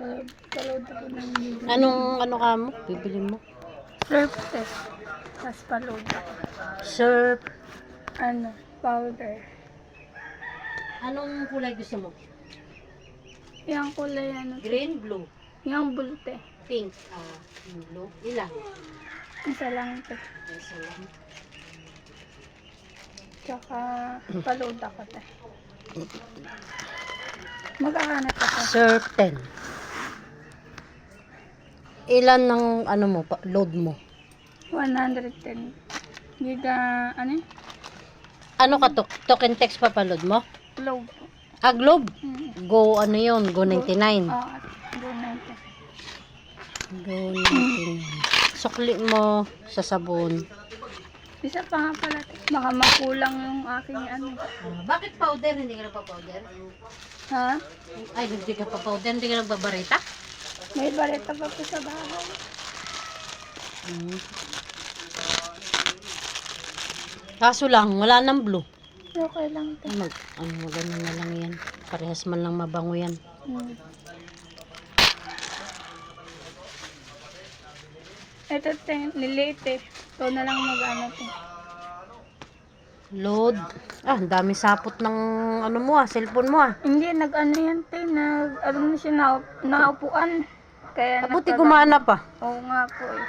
Paload ako ng video. Ano ka mo? Bibili mo? Surf test. Tapos paload ako. Surf. Powder. Anong kulay gusto mo? Yung kulay Green, blue, yung bulte. pink, blue. Ilan? Isa lang ito. Isa lang. Tsaka paload ako te. Magkakanat ako. Surf 10. Ilan ng load mo? 110 giga, Ano ka to? Token text pa load mo? Globe. Globe? Go yun? Go 99. Go 90. Go 99. Sukli mo sa sabon. Isa pa nga pala. Baka makulang yung aking Bakit powder? Hindi ka nagpa-powder? Ha? Ay, hindi ka pa powder. Hindi ka nagbabarita? May bareta pa po sa bahay. Kaso lang, wala nang blue. Okay lang ito. Ganun na lang yan. Parehas man lang mabango yan. Ito niliit eh. Ito na lang to. Load. Ang dami sapot ng cellphone mo Hindi, yan te. Na siya naupuan. Kaya Buti gumana pa. Oo nga po eh.